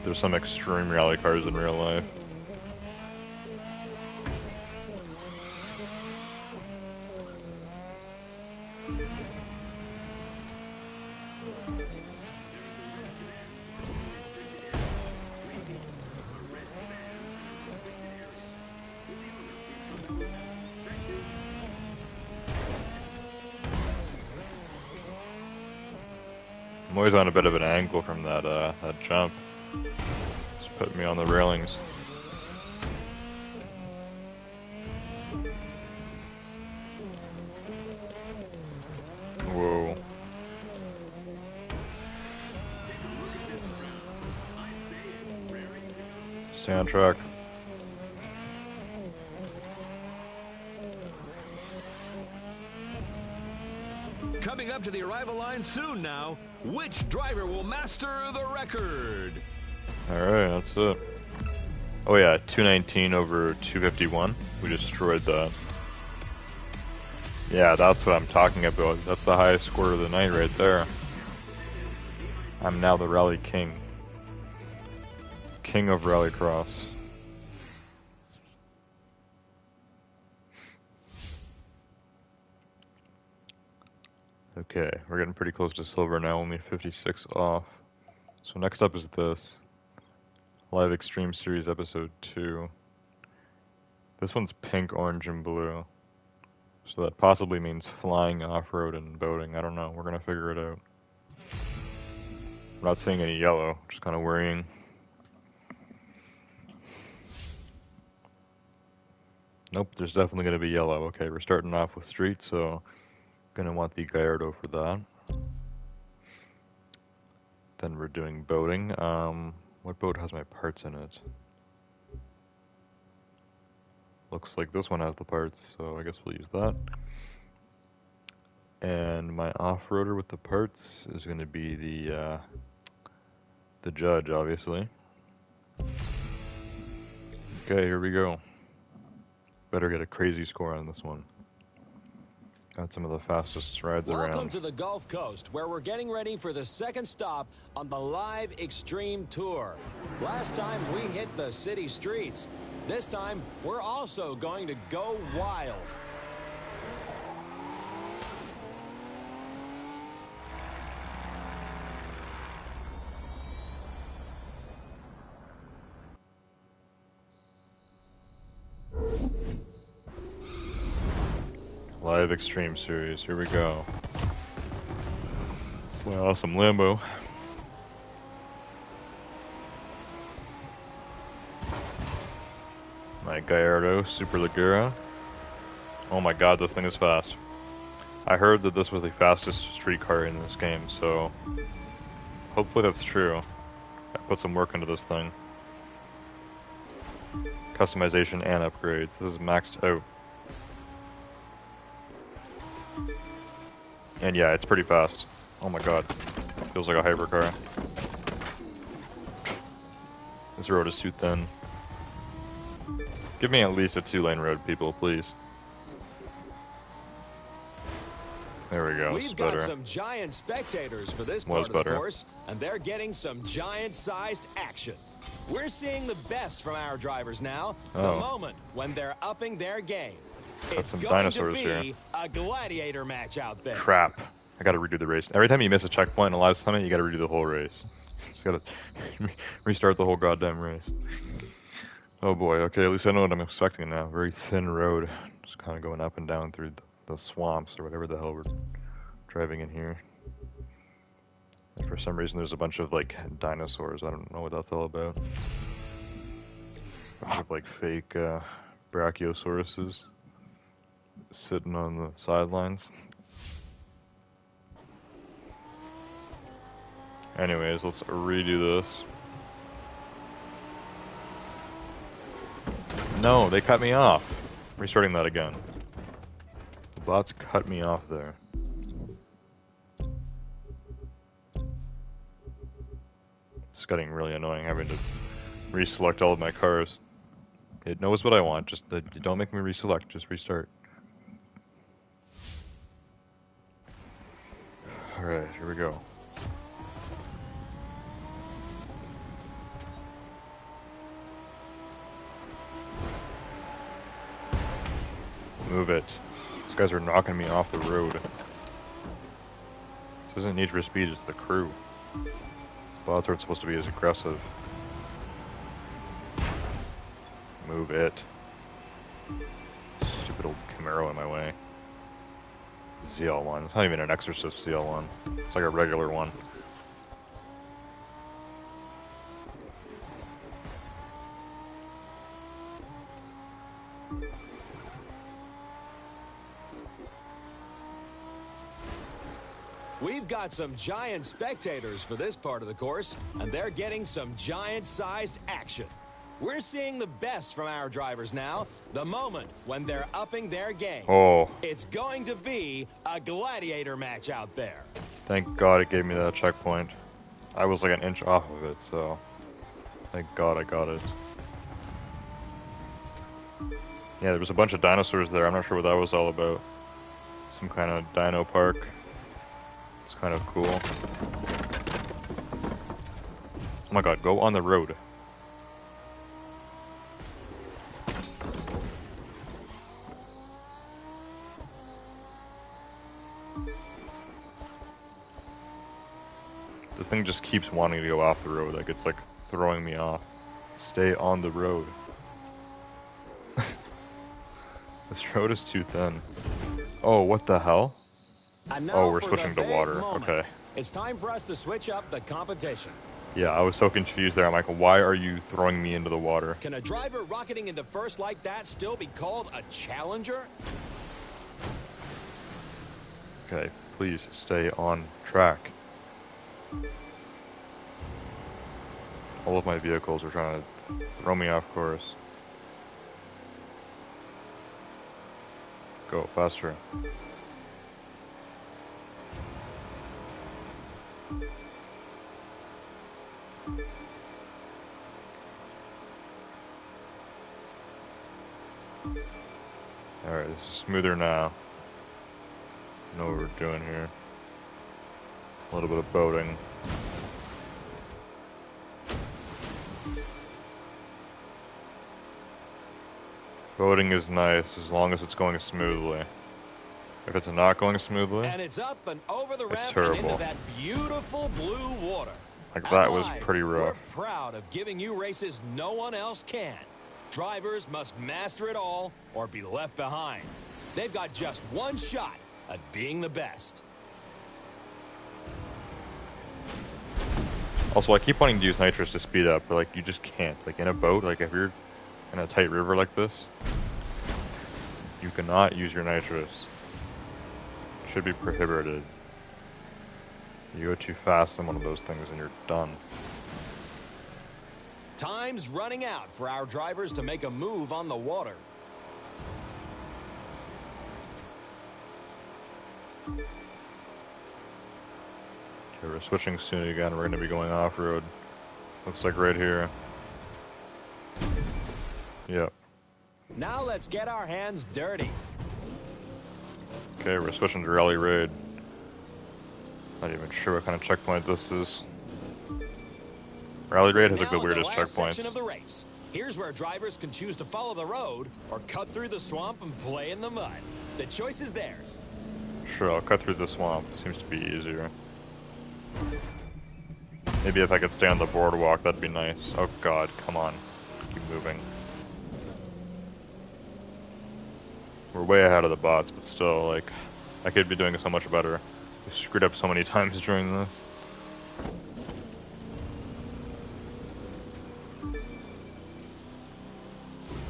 There's some extreme rally cars in real life. I'm always on a bit of an angle from that that jump. Just put me on the railings. Whoa. Stay on track. Coming up to the arrival line soon now, which driver will master the record? Alright, that's it. Oh yeah, 219 over 251. We destroyed that. Yeah, that's what I'm talking about. That's the highest score of the night right there. I'm now the Rally King. King of Rallycross. Okay, we're getting pretty close to silver now, only 56 off. So next up is this. Live Extreme Series Episode 2. This one's pink, orange, and blue. So that possibly means flying, off-road, and boating. I don't know, we're gonna figure it out. I'm not seeing any yellow, which is kind of worrying. Nope, there's definitely gonna be yellow. Okay, we're starting off with street, so gonna want the Gallardo for that. Then we're doing boating. What boat has my parts in it? Looks like this one has the parts, so I guess we'll use that. And my off-roader with the parts is gonna be the Judge, obviously. Okay, here we go. Better get a crazy score on this one. Got some of the fastest rides around. Welcome to the Gulf Coast, where we're getting ready for the second stop on the Live Extreme Tour. Last time we hit the city streets. This time, we're also going to go wild. Live Extreme Series, here we go. Wow, some Lambo. My Gallardo Super Ligura. Oh my god, this thing is fast. I heard that this was the fastest street car in this game, so hopefully that's true. I put some work into this thing. Customization and upgrades. This is maxed out. And yeah, it's pretty fast. Oh my god. Feels like a hypercar. This road is too thin. Give me at least a 2-lane road, people, please. There we go. We've got some giant spectators for this part of the course, and they're getting some giant-sized action. We're seeing the best from our drivers now, the moment when they're upping their game. It's some going dinosaurs to be here. a gladiator match out there. Crap. I gotta redo the race. Every time you miss a checkpoint in a live summit, you gotta redo the whole race. Just gotta restart the whole goddamn race. Oh boy, okay, at least I know what I'm expecting now. Very thin road. Just kind of going up and down through the swamps or whatever the hell we're driving in here. And for some reason there's a bunch of like dinosaurs. I don't know what that's all about. A bunch of like fake brachiosauruses sitting on the sidelines. Anyways, let's redo this. No, they cut me off. Restarting that again. The bots cut me off there. It's getting really annoying having to reselect all of my cars. It knows what I want, just don't make me reselect, just restart. Alright, here we go. Move it. These guys are knocking me off the road. This isn't Need for Speed, it's the crew. These bots aren't supposed to be as aggressive. Move it. Stupid old Camaro in my way. ZL1. It's not even an Exorcist ZL1. It's like a regular one. We've got some giant spectators for this part of the course, and they're getting some giant-sized action. We're seeing the best from our drivers now, the moment when they're upping their game. Oh. It's going to be a gladiator match out there. Thank God it gave me that checkpoint. I was like an inch off of it, so thank God I got it. Yeah, there was a bunch of dinosaurs there. I'm not sure what that was all about. Some kind of dino park. It's kind of cool. Oh my god, go on the road. This thing just keeps wanting to go off the road, like it's like throwing me off. Stay on the road. This road is too thin. Oh, what the hell? Oh, we're switching to water. Okay. It's time for us to switch up the competition. Yeah, I was so confused there. I'm like, why are you throwing me into the water? Can a driver rocketing into first like that still be called a challenger? Okay, please stay on track. All of my vehicles are trying to throw me off course. Go faster. Alright, this is smoother now. Know what we're doing here. A little bit of boating. Boating is nice as long as it's going smoothly. If it's not going smoothly, and it's up and over the ramp terrible. and into that beautiful blue water. Like that was pretty rough. We're proud of giving you races no one else can. Drivers must master it all or be left behind. They've got just one shot at being the best. Also, I keep wanting to use nitrous to speed up, but like you just can't. Like in a boat, like if you're in a tight river like this, you cannot use your nitrous. It should be prohibited. You go too fast on one of those things and you're done. Time's running out for our drivers to make a move on the water. Okay, we're switching soon again. We're going to be going off-road. Looks like right here. Yep. Now let's get our hands dirty. Okay, we're switching to Rally Raid. Not even sure what kind of checkpoint this is. Rally Raid has like the weirdest checkpoints. Section of the race. Here's where drivers can choose to follow the road or cut through the swamp and play in the mud. The choice is theirs. Sure, I'll cut through the swamp. Seems to be easier. Maybe if I could stay on the boardwalk, that'd be nice. Oh god, come on. Keep moving. We're way ahead of the bots, but still, like, I could be doing so much better. We screwed up so many times during this.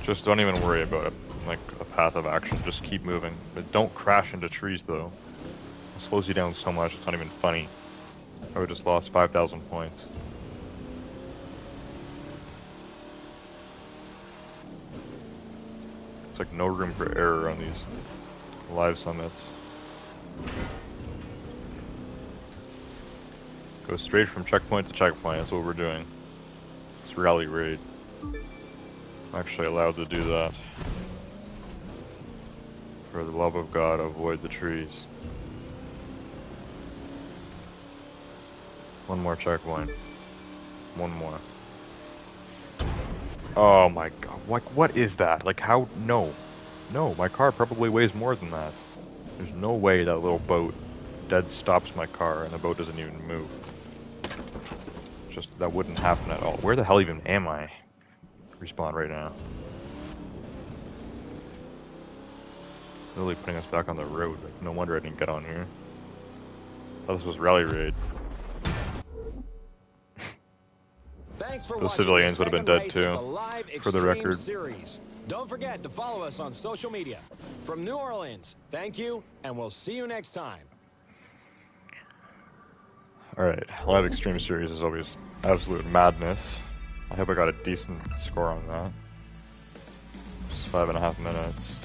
Just don't even worry about it, like a path of action. Just keep moving. But don't crash into trees, though. It slows you down so much, it's not even funny. I would just lost 5,000 points. It's like no room for error on these live summits. Go straight from checkpoint to checkpoint, that's what we're doing. It's Rally Raid. I'm actually allowed to do that. For the love of God, avoid the trees. One more checkpoint. One more. Oh my god, like what is that? Like how, no. No, my car probably weighs more than that. There's no way that little boat dead stops my car and the boat doesn't even move. Just, that wouldn't happen at all. Where the hell even am I? Respawn right now. It's literally putting us back on the road. Like, no wonder I didn't get on here. Thought this was Rally Raid. Thanks for Those civilians would have been dead too, for the record. Series. Don't forget to follow us on social media. From New Orleans, thank you, and we'll see you next time. Alright, live extreme series is always absolute madness. I hope I got a decent score on that. Just 5.5 minutes.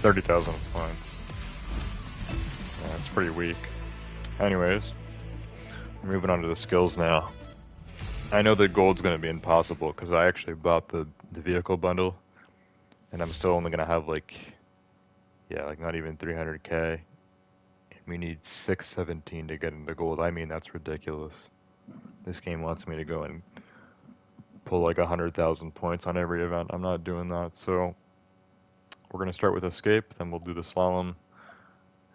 30,000 points. Yeah, it's pretty weak. Anyways, we're moving on to the skills now. I know that gold's going to be impossible because I actually bought the vehicle bundle, and I'm still only going to have like, yeah, like not even 300k. We need 617 to get into gold. I mean, that's ridiculous. This game wants me to go and pull like 100,000 points on every event. I'm not doing that, so we're going to start with escape, then we'll do the slalom,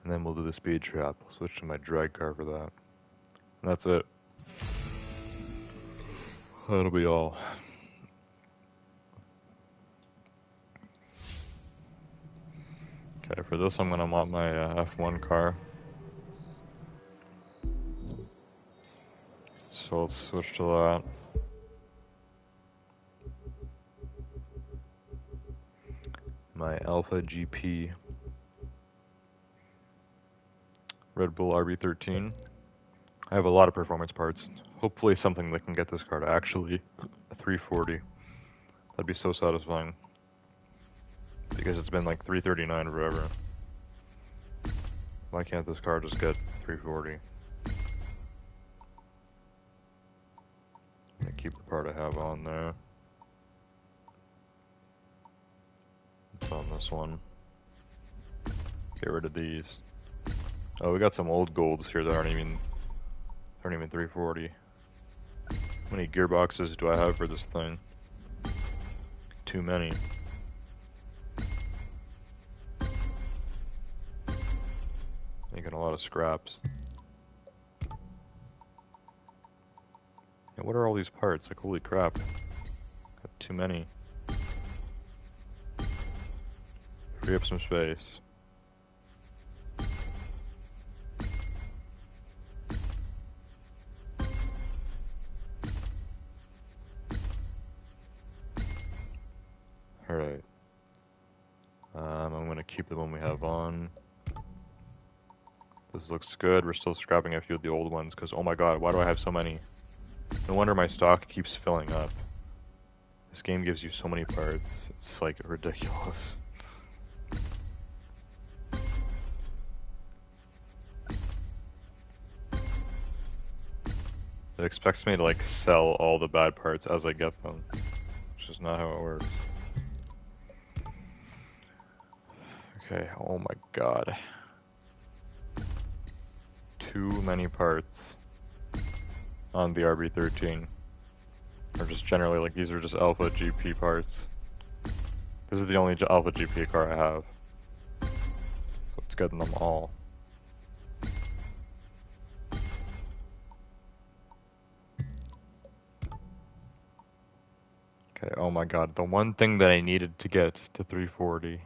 and then we'll do the speed trap. I'll switch to my drag car for that. And that's it. That'll be all. Okay, for this I'm going to want my F1 car. So let's switch to that. My Alpha GP Red Bull RB13. I have a lot of performance parts. Hopefully something that can get this car to actually 340. That'd be so satisfying. Because it's been like 339 forever. Why can't this car just get 340? I'm gonna keep the part I have on there. math on this one. Get rid of these. Oh, we got some old golds here that aren't even 340. How many gearboxes do I have for this thing? Too many. Making a lot of scraps. And what are all these parts? Like, holy crap. Got too many. Free up some space. Alright. I'm gonna keep the one we have on. This looks good. We're still scrapping a few of the old ones because, oh my god, why do I have so many? No wonder my stock keeps filling up. This game gives you so many parts. It's like ridiculous. It expects me to like sell all the bad parts as I get them, which is not how it works. Okay, oh my god. Too many parts on the RB13. Or just generally, like, these are just Alpha GP parts. This is the only Alpha GP car I have. So it's getting them all. Okay, oh my god, the one thing that I needed to get to 340,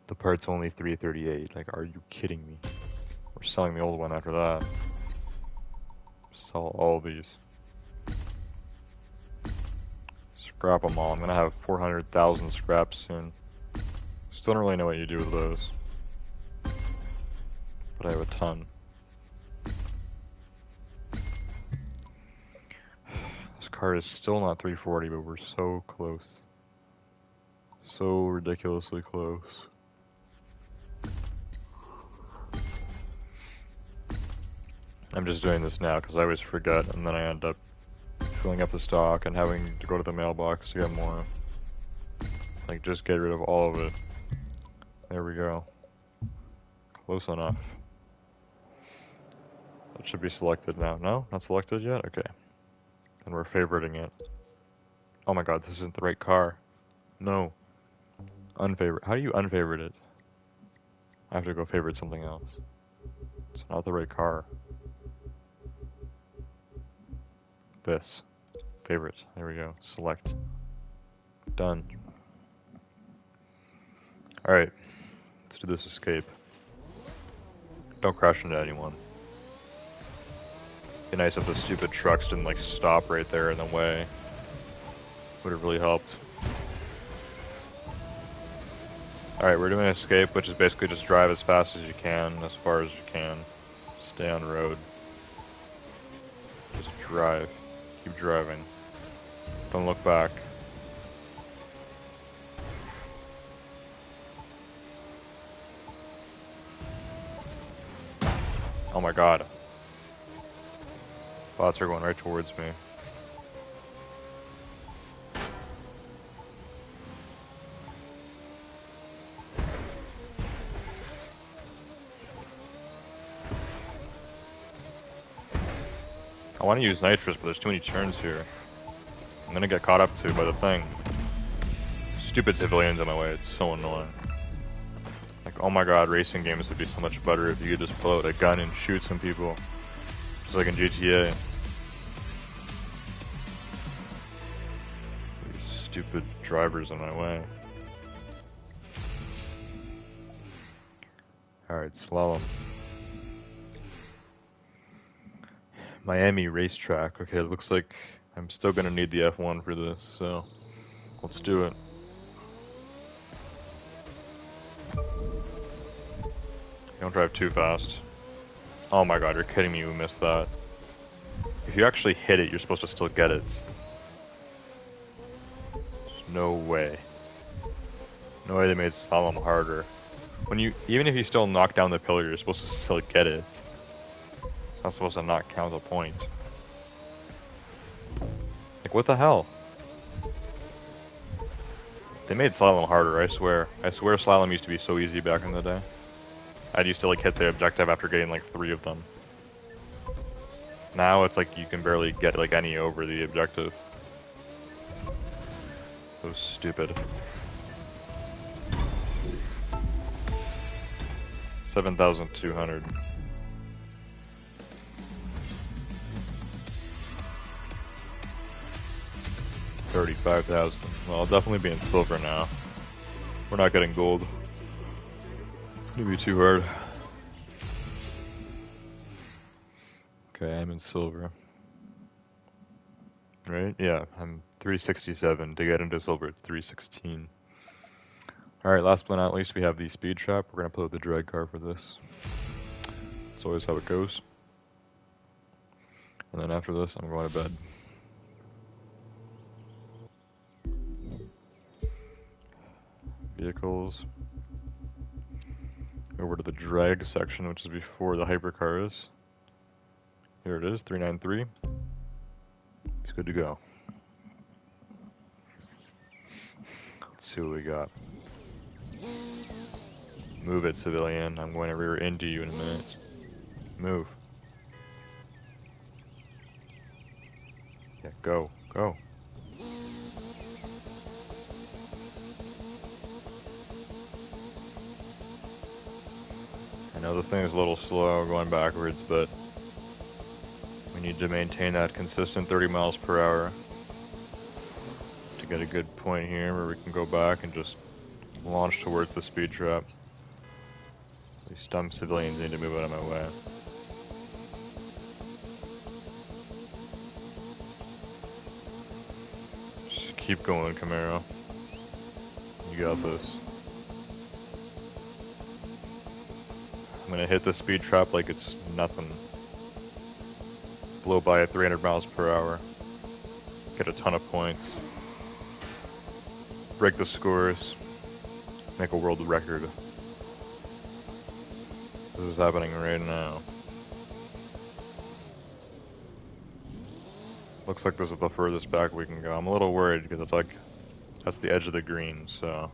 the part's only 338. Like, are you kidding me? We're selling the old one after that. Sell all these. Scrap them all. I'm gonna have 400,000 scraps soon. Still don't really know what you do with those. But I have a ton. This car is still not 340, but we're so close. So ridiculously close. I'm just doing this now because I always forget and then I end up filling up the stock and having to go to the mailbox to get more. Like, just get rid of all of it. There we go. Close enough. That should be selected now. No? Not selected yet? Okay. Then we're favoriting it. Oh my god, this isn't the right car. No. Unfavorite. How do you unfavorite it? I have to go favorite something else. It's not the right car. This. Favorite. There we go. Select. Done. Alright. Let's do this escape. Don't crash into anyone. Be nice if the stupid trucks didn't like stop right there in the way. Would have really helped. Alright, we're doing escape, which is basically just drive as fast as you can, as far as you can. Stay on the road. Just drive. Keep driving. Don't look back. Oh my god. Bots are going right towards me. I want to use nitrous, but there's too many turns here. I'm gonna get caught up to by the thing. Stupid civilians in my way, it's so annoying. Like, oh my god, racing games would be so much better if you could just pull out a gun and shoot some people. Just like in GTA. These stupid drivers in my way. Alright, slalom. Miami racetrack. Okay, it looks like I'm still gonna need the F1 for this, so let's do it. Don't drive too fast. Oh my god, you're kidding me, we missed that. If you actually hit it, you're supposed to still get it. There's no way. No way they made slalom harder. When you, even if you still knock down the pillar, you're supposed to still get it. It's not supposed to not count a point. Like, what the hell? They made slalom harder, I swear. I swear slalom used to be so easy back in the day. I used to like hit the objective after getting like 3 of them. Now it's like you can barely get like any over the objective. So stupid. 7,200. 35,000. Well, I'll definitely be in silver now. We're not getting gold. It's gonna be too hard. Okay, I'm in silver. Right? Yeah, I'm 367. To get into silver, it's 316. Alright, last but not least, we have the speed trap. We're gonna play with the drag car for this. That's always how it goes. And then after this, I'm going to bed. Vehicles. Over to the drag section, which is before the hypercars. Here it is, 393. It's good to go. Let's see what we got. Move it, civilian. I'm going to rear into you in a minute. Move. Yeah, go. Go. I know this thing is a little slow going backwards, but we need to maintain that consistent 30 miles per hour to get a good point here where we can go back and just launch towards the speed trap. These dumb civilians need to move out of my way. Just keep going, Camaro. You got this. I'm gonna hit the speed trap like it's nothing. Blow by at 300 miles per hour. Get a ton of points. Break the scores. Make a world record. This is happening right now. Looks like this is the furthest back we can go. I'm a little worried because it's like, that's the edge of the green, so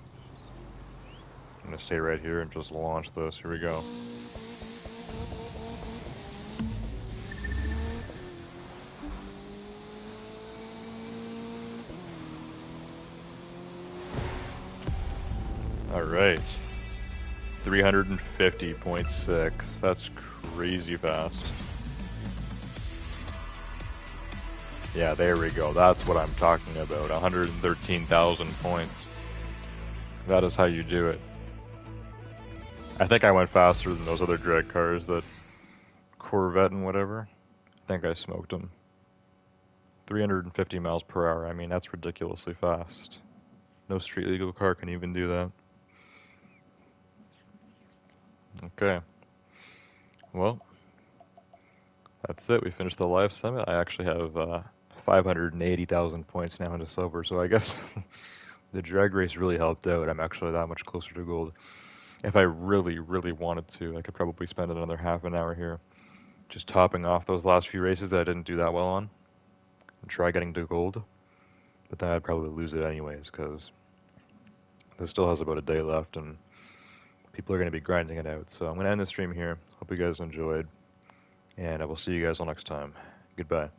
I'm gonna stay right here and just launch this. Here we go. Alright. 350.6. That's crazy fast. Yeah, there we go. That's what I'm talking about. 113,000 points. That is how you do it. I think I went faster than those other drag cars, that Corvette and whatever. I think I smoked them. 350 miles per hour. I mean, that's ridiculously fast. No street legal car can even do that. Okay. Well, that's it. We finished the live summit. I actually have 580,000 points now into silver, so I guess the drag race really helped out. I'm actually that much closer to gold. If I really, really wanted to, I could probably spend another half an hour here just topping off those last few races that I didn't do that well on and try getting to gold. But then I'd probably lose it anyways, because this still has about a day left and people are going to be grinding it out. So I'm going to end the stream here. Hope you guys enjoyed, and I will see you guys all next time. Goodbye.